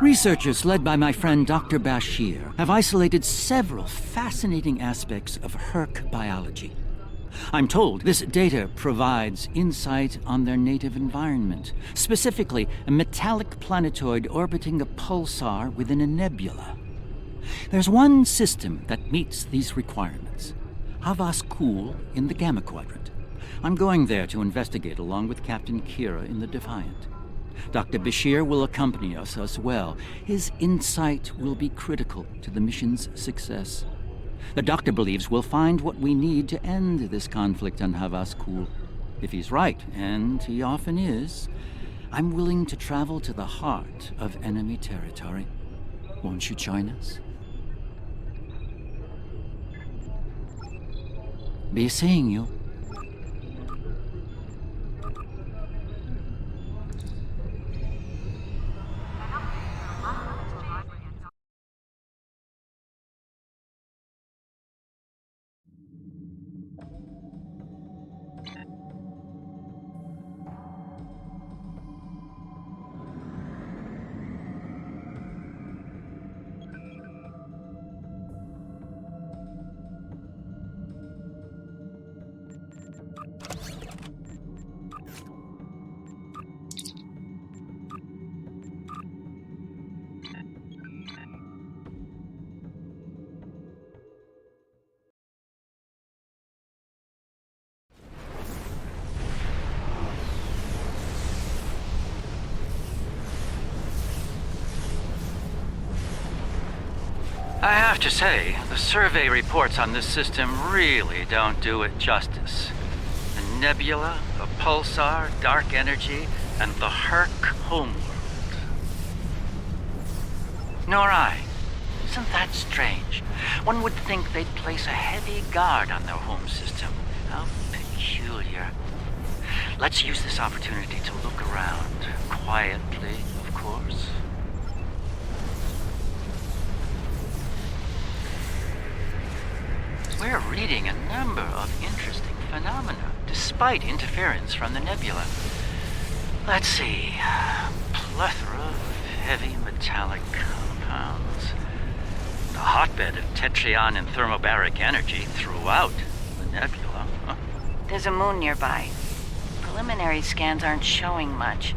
Researchers led by my friend Dr. Bashir have isolated several fascinating aspects of Herc biology. I'm told this data provides insight on their native environment, specifically a metallic planetoid orbiting a pulsar within a nebula. There's one system that meets these requirements, Havas Kul in the Gamma Quadrant. I'm going there to investigate along with Captain Kira in the Defiant. Dr. Bashir will accompany us as well. His insight will be critical to the mission's success. The doctor believes we'll find what we need to end this conflict on Havas Kul. If he's right, and he often is, I'm willing to travel to the heart of enemy territory. Won't you join us? Be seeing you. I have to say, the survey reports on this system really don't do it justice. The nebula, the pulsar, dark energy, and the Herc homeworld. Nor I. Isn't that strange? One would think they'd place a heavy guard on their home system. How peculiar. Let's use this opportunity to look around. Quietly, of course. We're reading a number of interesting phenomena, despite interference from the nebula. Let's see. Plethora of heavy metallic compounds. A hotbed of tetryon and thermobaric energy throughout the nebula. There's a moon nearby. Preliminary scans aren't showing much,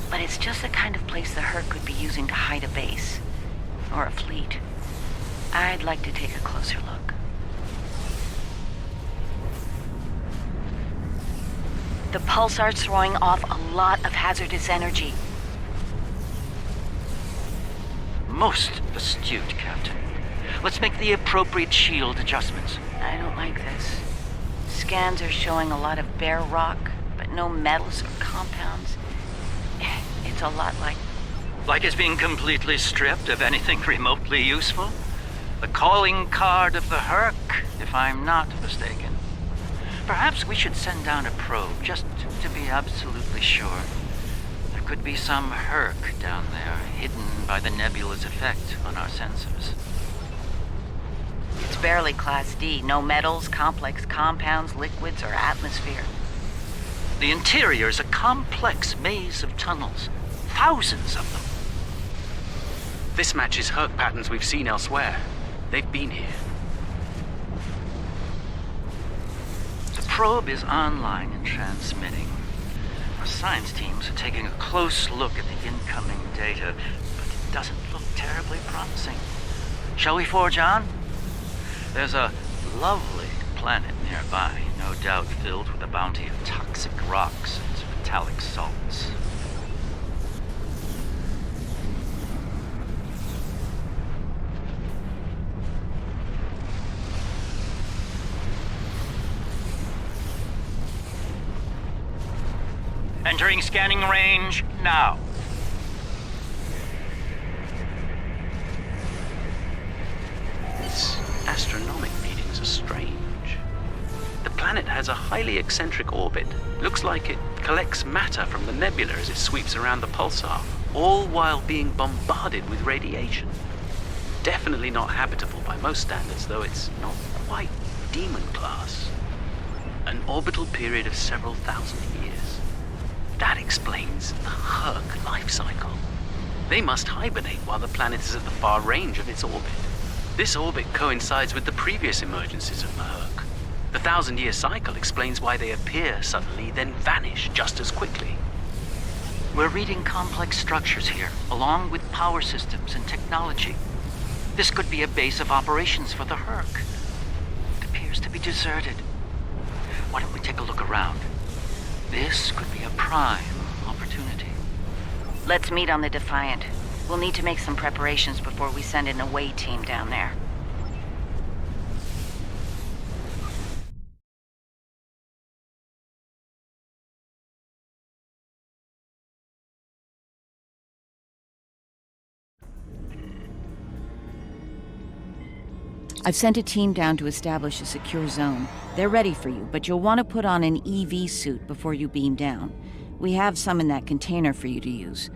but it's just the kind of place the Herc could be using to hide a base. Or a fleet. I'd like to take a closer look. The pulsar's throwing off a lot of hazardous energy. Most astute, Captain. Let's make the appropriate shield adjustments. I don't like this. Scans are showing a lot of bare rock, but no metals or compounds. It's a lot like... Like it's being completely stripped of anything remotely useful? The calling card of the Herc, if I'm not mistaken. Perhaps we should send down a probe, just to be absolutely sure. There could be some Herc down there, hidden by the nebula's effect on our sensors. It's barely Class D. No metals, complex compounds, liquids, or atmosphere. The interior's a complex maze of tunnels. Thousands of them. This matches Herc patterns we've seen elsewhere. They've been here. The probe is online and transmitting. Our science teams are taking a close look at the incoming data, but it doesn't look terribly promising. Shall we forge on? There's a lovely planet nearby, no doubt filled with a bounty of toxic rocks and metallic salts. Entering scanning range now. Its astronomic readings are strange. The planet has a highly eccentric orbit. Looks like it collects matter from the nebula as it sweeps around the pulsar, all while being bombarded with radiation. Definitely not habitable by most standards, though it's not quite demon class. An orbital period of several thousand years. That explains the Herc life cycle. They must hibernate while the planet is at the far range of its orbit. This orbit coincides with the previous emergencies of the Herc. The 1,000-year cycle explains why they appear suddenly, then vanish just as quickly. We're reading complex structures here, along with power systems and technology. This could be a base of operations for the Herc. It appears to be deserted. Why don't we take a look around? This could be a prime opportunity. Let's meet on the Defiant. We'll need to make some preparations before we send an away team down there. I've sent a team down to establish a secure zone. They're ready for you, but you'll want to put on an EV suit before you beam down. We have some in that container for you to use.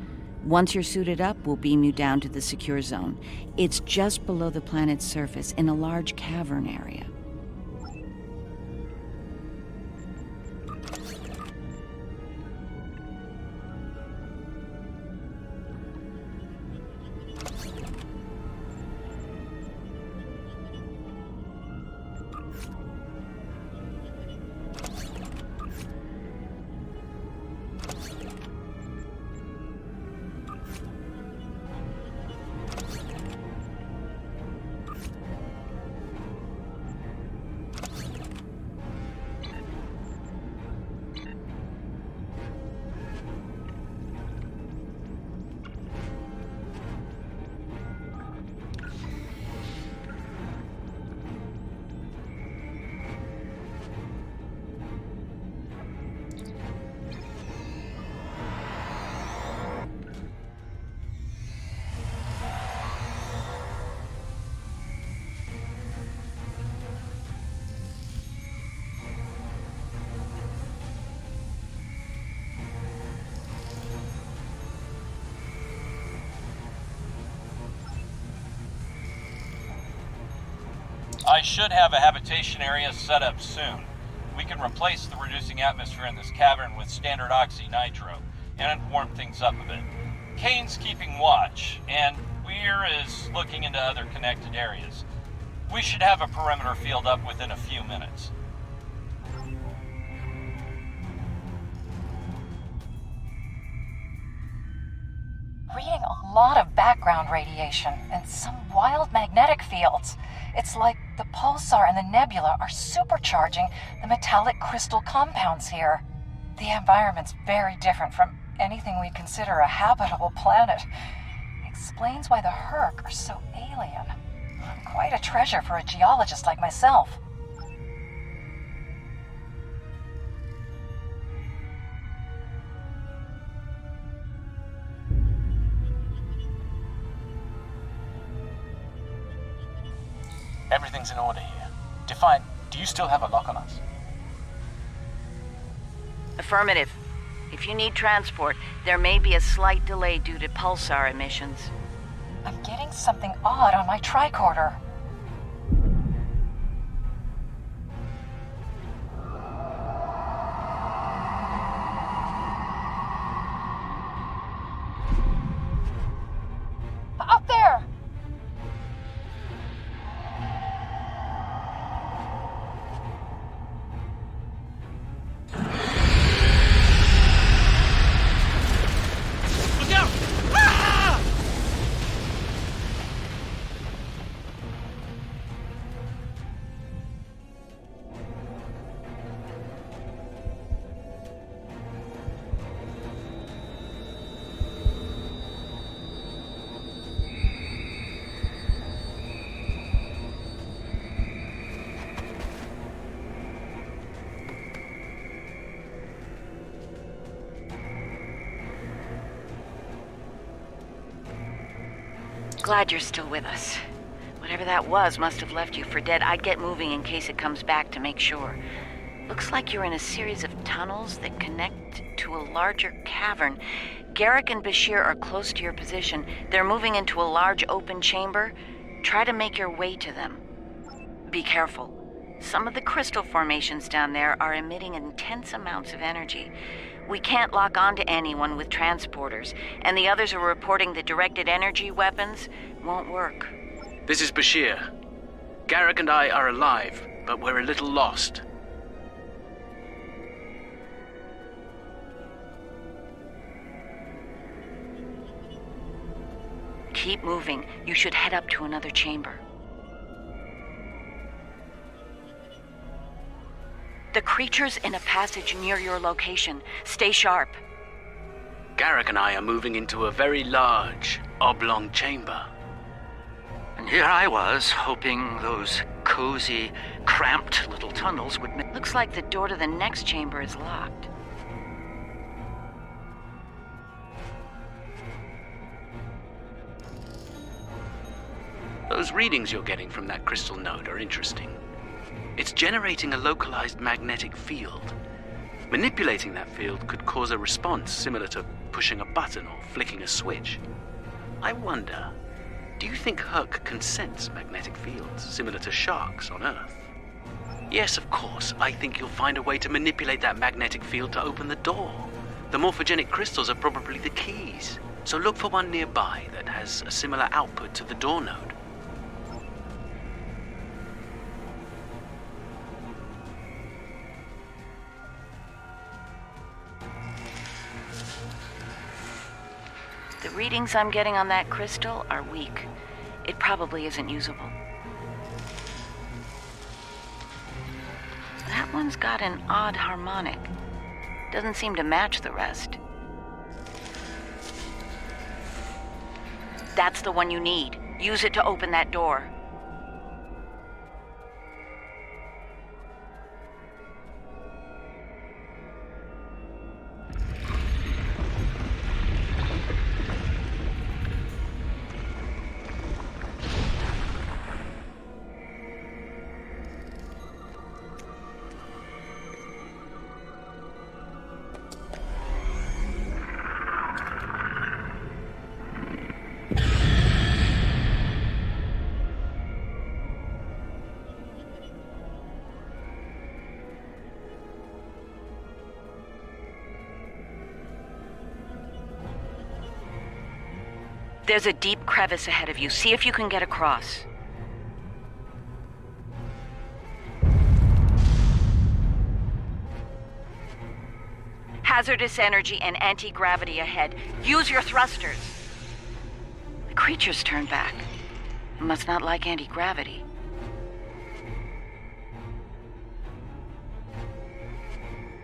Once you're suited up, we'll beam you down to the secure zone. It's just below the planet's surface in a large cavern area. I should have a habitation area set up soon. We can replace the reducing atmosphere in this cavern with standard oxy-nitro and warm things up a bit. Kane's keeping watch, and Weir is looking into other connected areas. We should have a perimeter field up within a few minutes. Reading a lot of background radiation and some wild magnetic fields. It's like the pulsar and the nebula are supercharging the metallic crystal compounds here. The environment's very different from anything we'd consider a habitable planet. Explains why the Herc are so alien. Quite a treasure for a geologist like myself. Everything's in order here. Defiant, do you still have a lock on us? Affirmative. If you need transport, there may be a slight delay due to pulsar emissions. I'm getting something odd on my tricorder. Up there! Glad you're still with us. Whatever that was must have left you for dead. I'd get moving in case it comes back to make sure. Looks like you're in a series of tunnels that connect to a larger cavern. Garrick and Bashir are close to your position. They're moving into a large open chamber. Try to make your way to them. Be careful. Some of the crystal formations down there are emitting intense amounts of energy. We can't lock onto anyone with transporters, and the others are reporting that directed energy weapons won't work. This is Bashir. Garrick and I are alive, but we're a little lost. Keep moving. You should head up to another chamber. The creature's in a passage near your location. Stay sharp. Garrick and I are moving into a very large, oblong chamber. And here I was, hoping those cozy, cramped little tunnels would make... Looks like the door to the next chamber is locked. Those readings you're getting from that crystal node are interesting. It's generating a localized magnetic field. Manipulating that field could cause a response similar to pushing a button or flicking a switch. I wonder, do you think Herc can sense magnetic fields similar to sharks on Earth? Yes, of course, I think you'll find a way to manipulate that magnetic field to open the door. The morphogenic crystals are probably the keys, so look for one nearby that has a similar output to the door node. The readings I'm getting on that crystal are weak. It probably isn't usable. That one's got an odd harmonic. Doesn't seem to match the rest. That's the one you need. Use it to open that door. There's a deep crevice ahead of you. See if you can get across. Hazardous energy and anti-gravity ahead. Use your thrusters. The creature's turned back. Must not like anti-gravity.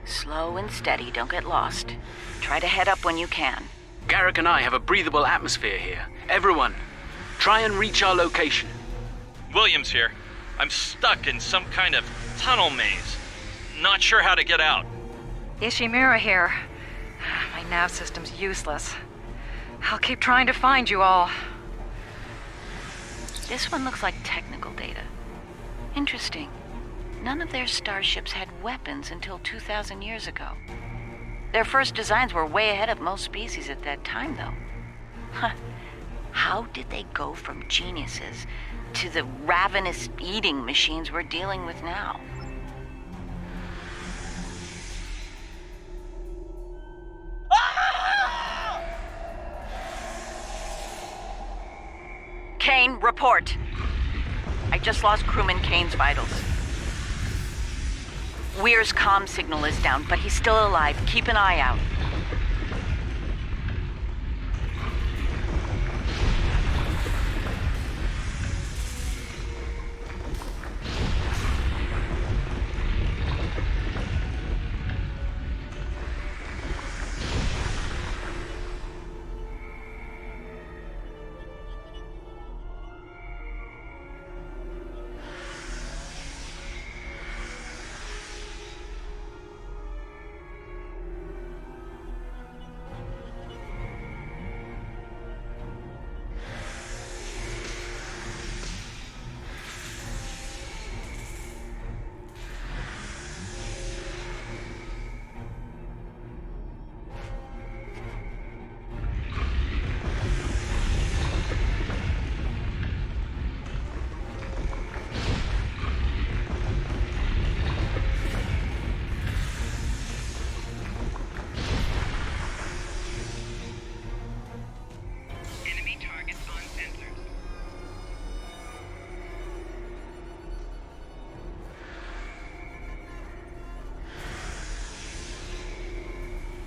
Slow and steady, don't get lost. Try to head up when you can. Garrick and I have a breathable atmosphere here. Everyone, try and reach our location. Williams here. I'm stuck in some kind of tunnel maze. Not sure how to get out. Ishimura here. My nav system's useless. I'll keep trying to find you all. This one looks like technical data. Interesting. None of their starships had weapons until 2,000 years ago. Their first designs were way ahead of most species at that time, though. Huh. How did they go from geniuses to the ravenous eating machines we're dealing with now? Kane, report. I just lost crewman Kane's vitals. Weir's comm signal is down, but he's still alive. Keep an eye out.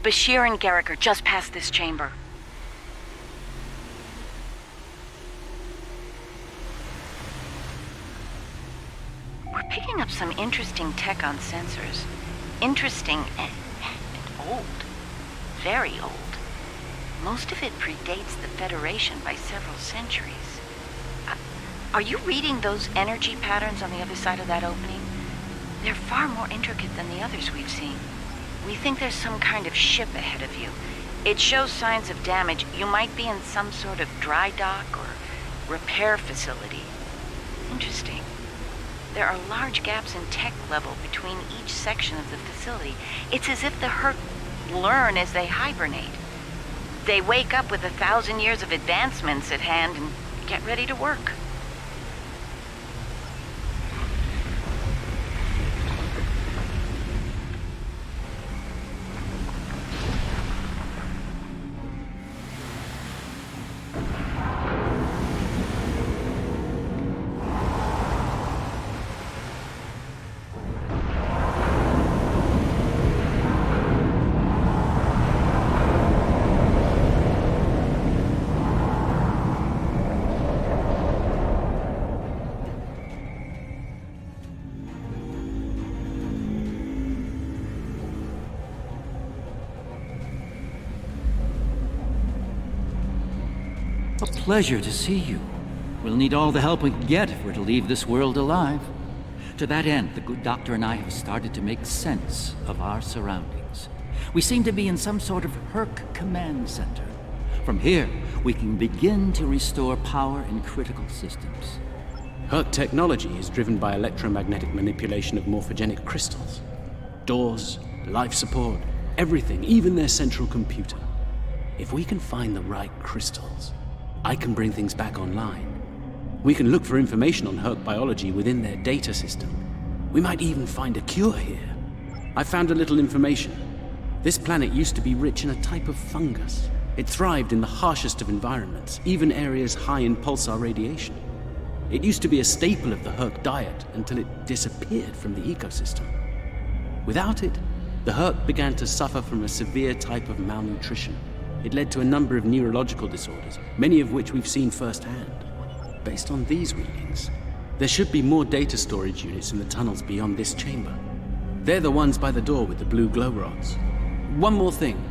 Bashir and Garrick are just past this chamber. We're picking up some interesting tech on sensors. Interesting and old. Very old. Most of it predates the Federation by several centuries. Are you reading those energy patterns on the other side of that opening? They're far more intricate than the others we've seen. We think there's some kind of ship ahead of you. It shows signs of damage. You might be in some sort of dry dock or repair facility. Interesting. There are large gaps in tech level between each section of the facility. It's as if the Hurt learn as they hibernate. They wake up with 1,000 years of advancements at hand and get ready to work. A pleasure to see you. We'll need all the help we can get if we're to leave this world alive. To that end, the good doctor and I have started to make sense of our surroundings. We seem to be in some sort of Herc command center. From here, we can begin to restore power in critical systems. Herc technology is driven by electromagnetic manipulation of morphogenic crystals. Doors, life support, everything, even their central computer. If we can find the right crystals, I can bring things back online. We can look for information on Herc biology within their data system. We might even find a cure here. I found a little information. This planet used to be rich in a type of fungus. It thrived in the harshest of environments, even areas high in pulsar radiation. It used to be a staple of the Herc diet until it disappeared from the ecosystem. Without it, the Herc began to suffer from a severe type of malnutrition. It led to a number of neurological disorders, many of which we've seen firsthand. Based on these readings, there should be more data storage units in the tunnels beyond this chamber. They're the ones by the door with the blue glow rods. One more thing.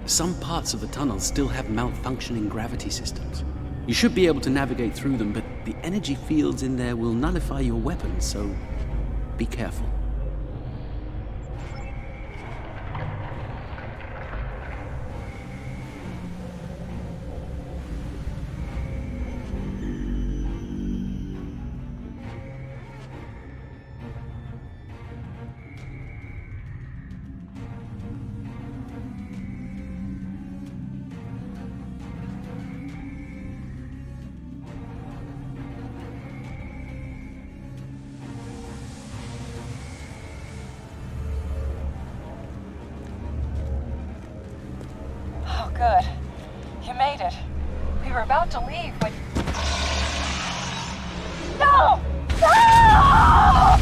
Some parts of the tunnels still have malfunctioning gravity systems. You should be able to navigate through them, but the energy fields in there will nullify your weapons, so be careful. Good. You made it. We were about to leave, but... No! No!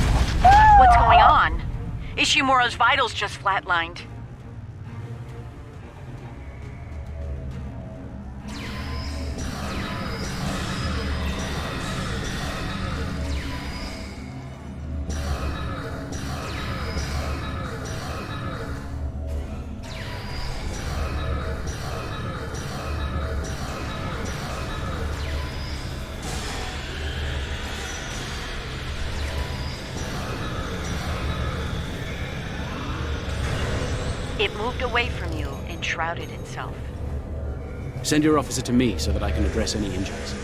What's going on? Ishimura's vitals just flatlined. It moved away from you and shrouded itself. Send your officer to me so that I can address any injuries.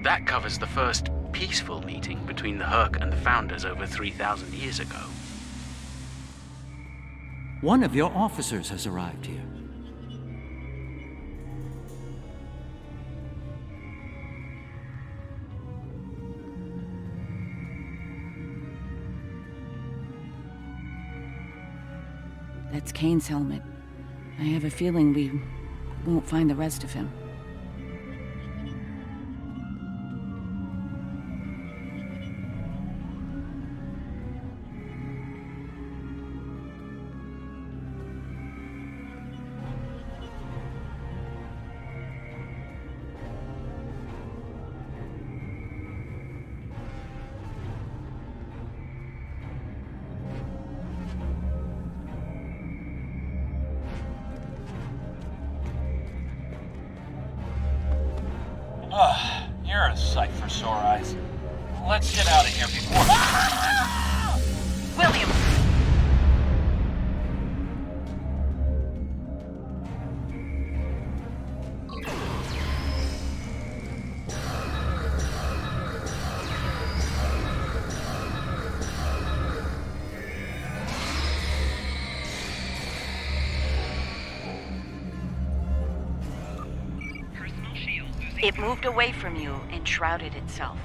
That covers the first peaceful meeting between the Herc and the Founders over 3,000 years ago. One of your officers has arrived here. That's Kane's helmet. I have a feeling we won't find the rest of him. for sore eyes. Let's get out of here before... William! It moved away from you and shrouded itself.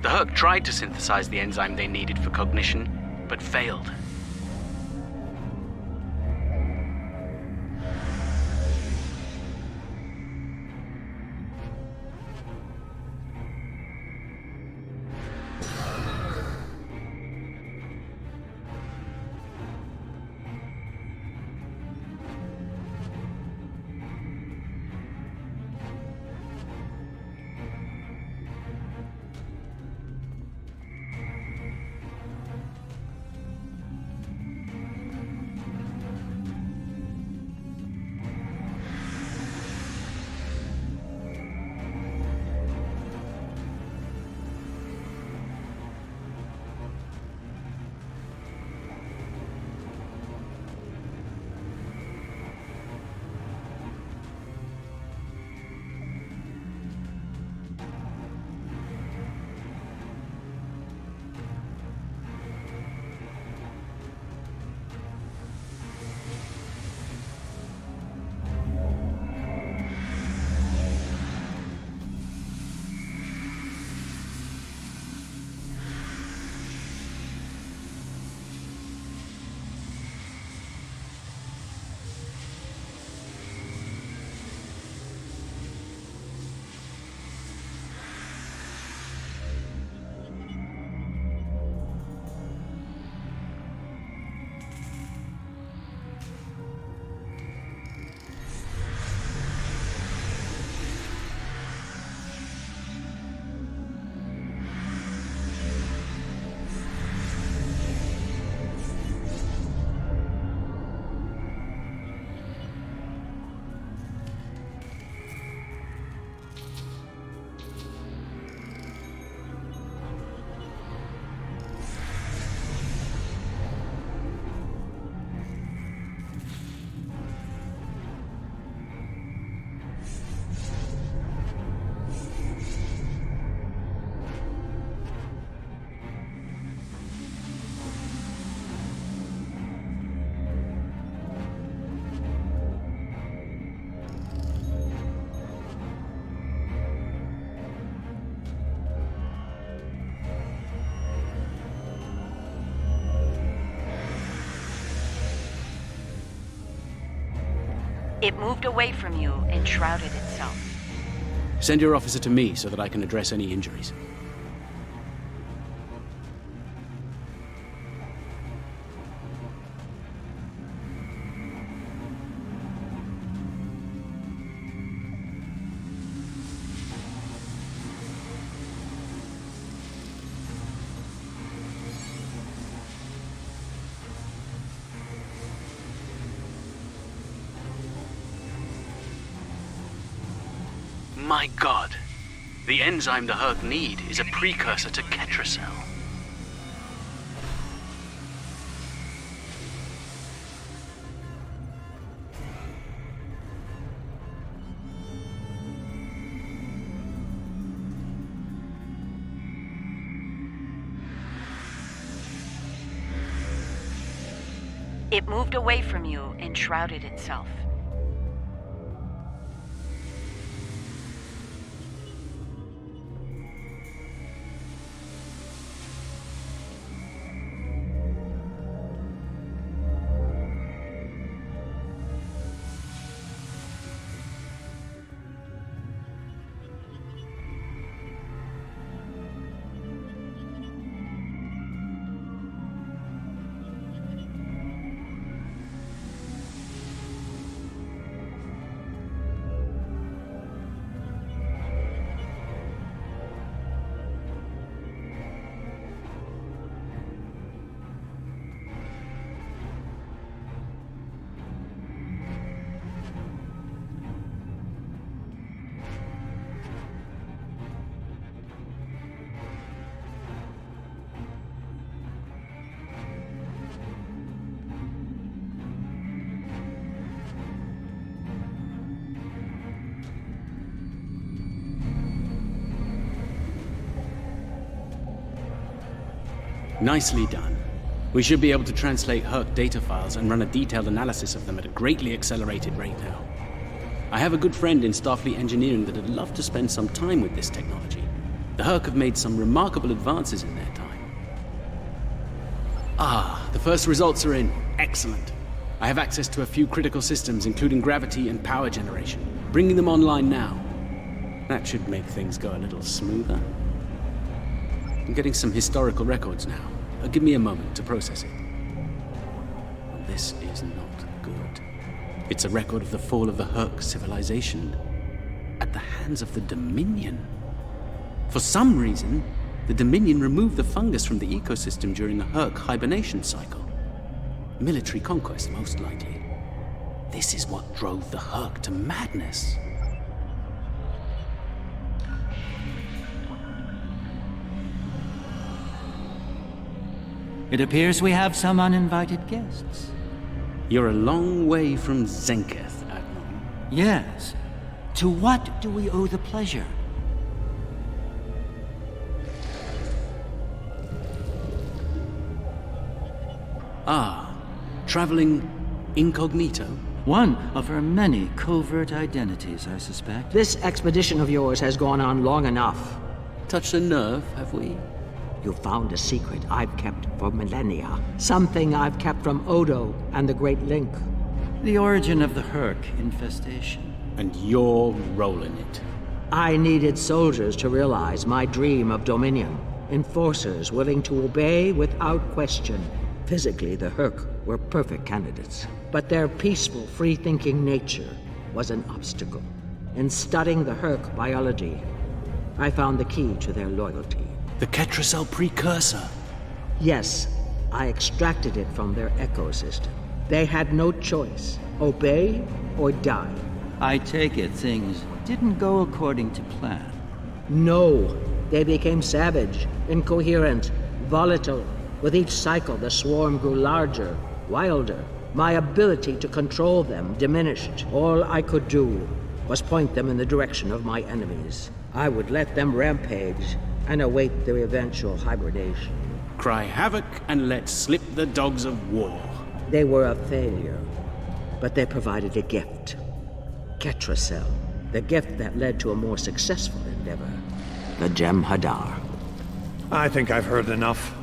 The Herc tried to synthesize the enzyme they needed for cognition, but failed. It moved away from you and shrouded itself. Send your officer to me so that I can address any injuries. My God, the enzyme the Herc need is a precursor to Ketracel. It moved away from you and shrouded itself. Nicely done. We should be able to translate Herc data files and run a detailed analysis of them at a greatly accelerated rate now. I have a good friend in Starfleet engineering that would love to spend some time with this technology. The Herc have made some remarkable advances in their time. Ah, the first results are in. Excellent. I have access to a few critical systems, including gravity and power generation. Bringing them online now. That should make things go a little smoother. I'm getting some historical records now. Give me a moment to process it. Well, this is not good. It's a record of the fall of the Herc civilization at the hands of the Dominion. For some reason, the Dominion removed the fungus from the ecosystem during the Herc hibernation cycle. Military conquest, most likely. This is what drove the Herc to madness. It appears we have some uninvited guests. You're a long way from Zenketh, Admiral. Yes. To what do we owe the pleasure? Ah, traveling incognito? One of her many covert identities, I suspect. This expedition of yours has gone on long enough. Touched a nerve, have we? You found a secret I've kept for millennia. Something I've kept from Odo and the Great Link. The origin of the Herc infestation. And you're rolling it. I needed soldiers to realize my dream of dominion. Enforcers willing to obey without question. Physically, the Herc were perfect candidates. But their peaceful, free-thinking nature was an obstacle. In studying the Herc biology, I found the key to their loyalty. The Ketracel precursor. Yes, I extracted it from their ecosystem. They had no choice. Obey or die. I take it things didn't go according to plan. No, they became savage, incoherent, volatile. With each cycle, the swarm grew larger, wilder. My ability to control them diminished. All I could do was point them in the direction of my enemies. I would let them rampage and await their eventual hibernation. Cry havoc and let slip the dogs of war. They were a failure, but they provided a gift. Ketracel, the gift that led to a more successful endeavor. The Gem Hadar. I think I've heard enough.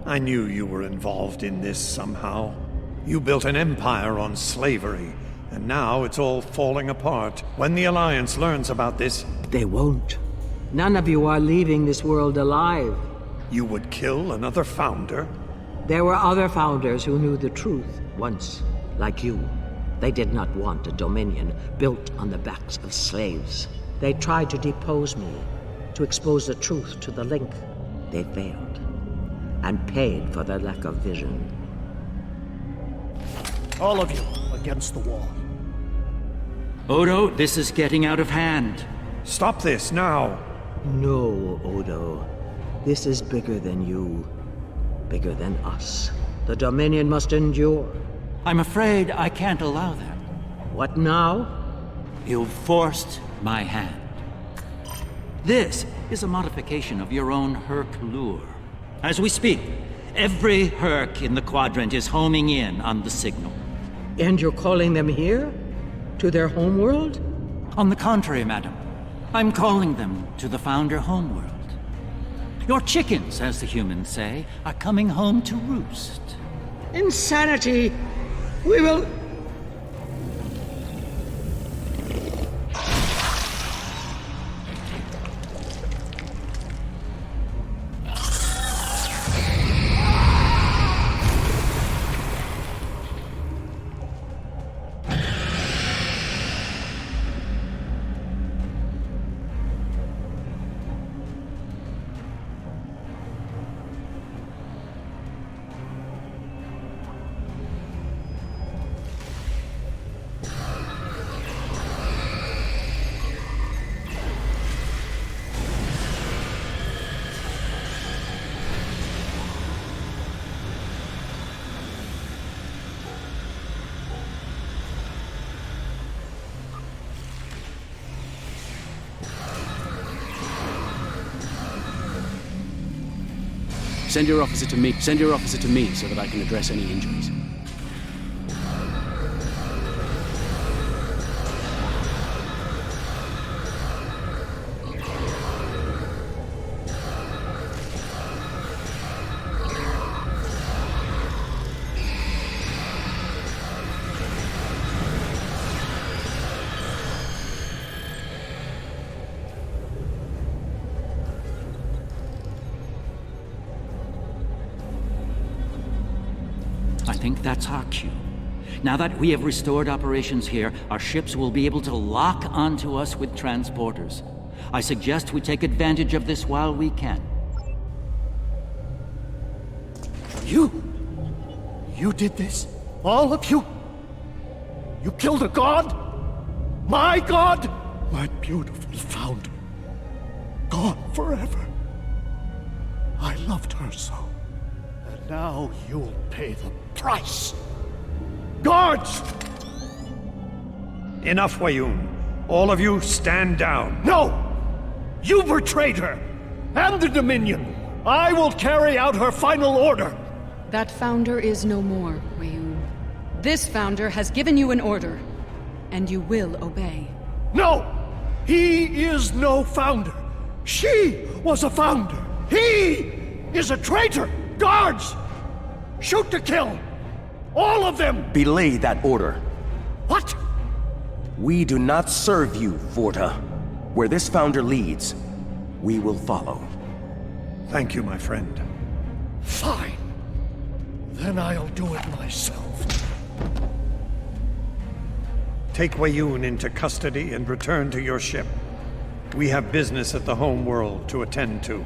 I knew you were involved in this somehow. You built an empire on slavery, and now it's all falling apart. When the Alliance learns about this... They won't. None of you are leaving this world alive. You would kill another founder? There were other founders who knew the truth once, like you. They did not want a dominion built on the backs of slaves. They tried to depose me, to expose the truth to the Link. They failed, and paid for their lack of vision. All of you, against the wall. Odo, this is getting out of hand. Stop this, now! No, Odo. This is bigger than you. Bigger than us. The Dominion must endure. I'm afraid I can't allow that. What now? You've forced my hand. This is a modification of your own Herc lure. As we speak, every Herc in the Quadrant is homing in on the signal. And you're calling them here? To their homeworld? On the contrary, madam. I'm calling them to the Founder homeworld. Your chickens, as the humans say, are coming home to roost. Insanity! We will... Send your officer to me. Send your officer to me so that I can address any injuries. I think that's our cue. Now that we have restored operations here, our ships will be able to lock onto us with transporters. I suggest we take advantage of this while we can. You did this? All of you? You killed a god? My god? My beautiful founder. Gone forever. I loved her so. And now you'll pay the price. Guards! Enough, Weyoun. All of you, stand down. No! You betrayed her! And the Dominion! I will carry out her final order! That founder is no more, Weyoun. This founder has given you an order, and you will obey. No! He is no founder. She was a founder. He is a traitor! Guards! Shoot to kill! All of them! Belay that order. What? We do not serve you, Vorta. Where this founder leads, we will follow. Thank you, my friend. Fine. Then I'll do it myself. Take Weyoun into custody and return to your ship. We have business at the home world to attend to.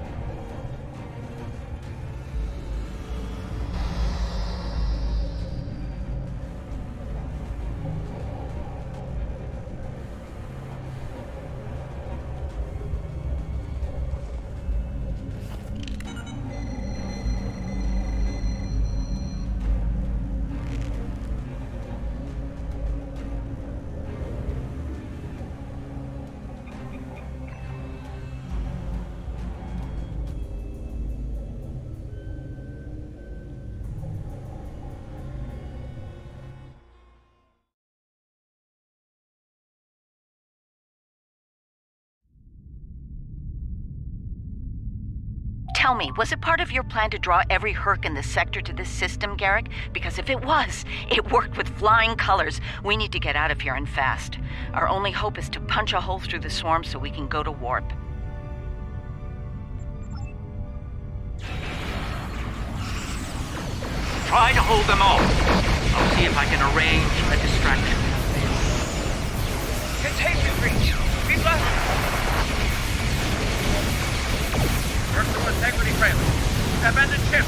Tell me, was it part of your plan to draw every Herc in the sector to this system, Garrick? Because if it was, it worked with flying colors. We need to get out of here and fast. Our only hope is to punch a hole through the swarm so we can go to warp. Try to hold them off. I'll see if I can arrange a distraction. Containment breach! We've lost... Personal integrity failing. Abandoned ship.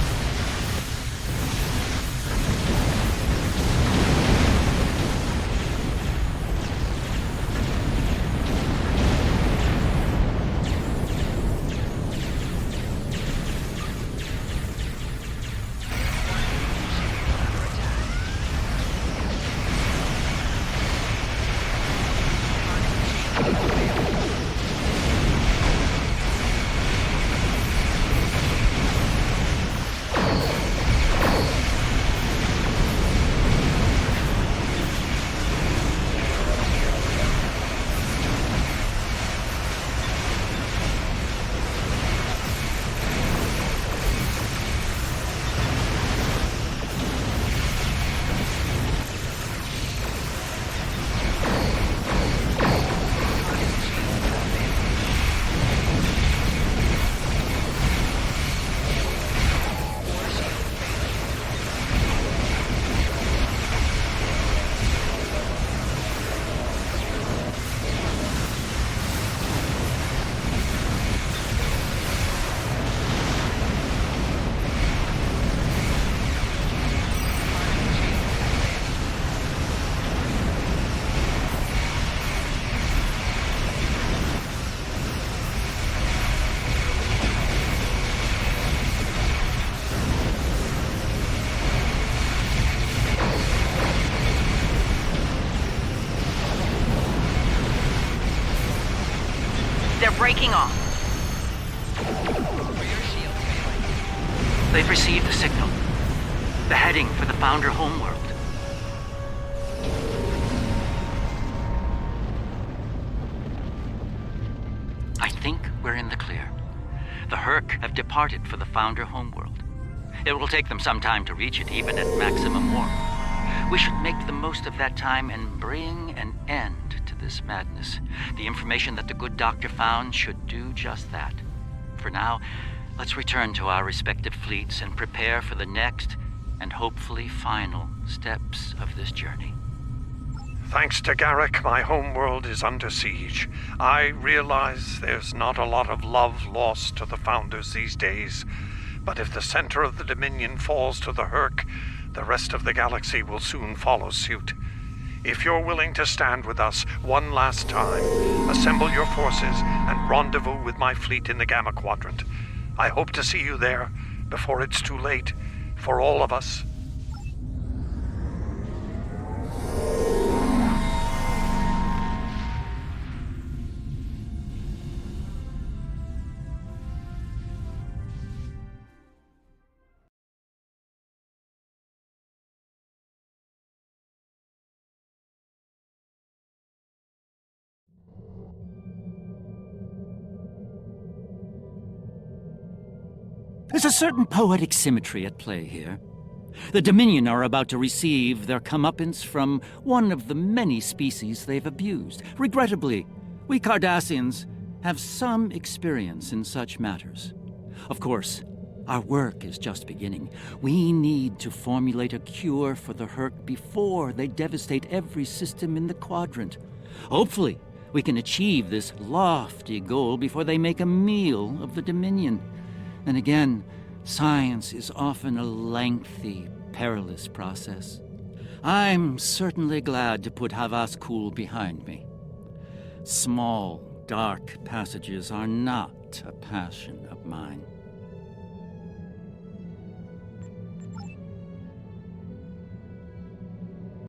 They're breaking off. They've received the signal. They're heading for the Founder homeworld. I think we're in the clear. The Herc have departed for the Founder homeworld. It will take them some time to reach it, even at maximum warp. We should make the most of that time and bring an end to this madness. The information that the good doctor found should do just that. For now, let's return to our respective fleets and prepare for the next and hopefully final steps of this journey. Thanks to Garrick, my homeworld is under siege. I realize there's not a lot of love lost to the Founders these days, but if the center of the Dominion falls to the Herc, the rest of the galaxy will soon follow suit. If you're willing to stand with us one last time, assemble your forces and rendezvous with my fleet in the Gamma Quadrant. I hope to see you there before it's too late for all of us. There's a certain poetic symmetry at play here. The Dominion are about to receive their comeuppance from one of the many species they've abused. Regrettably, we Cardassians have some experience in such matters. Of course, our work is just beginning. We need to formulate a cure for the Herc before they devastate every system in the Quadrant. Hopefully, we can achieve this lofty goal before they make a meal of the Dominion. And again, science is often a lengthy, perilous process. I'm certainly glad to put Havas Kul behind me. Small, dark passages are not a passion of mine.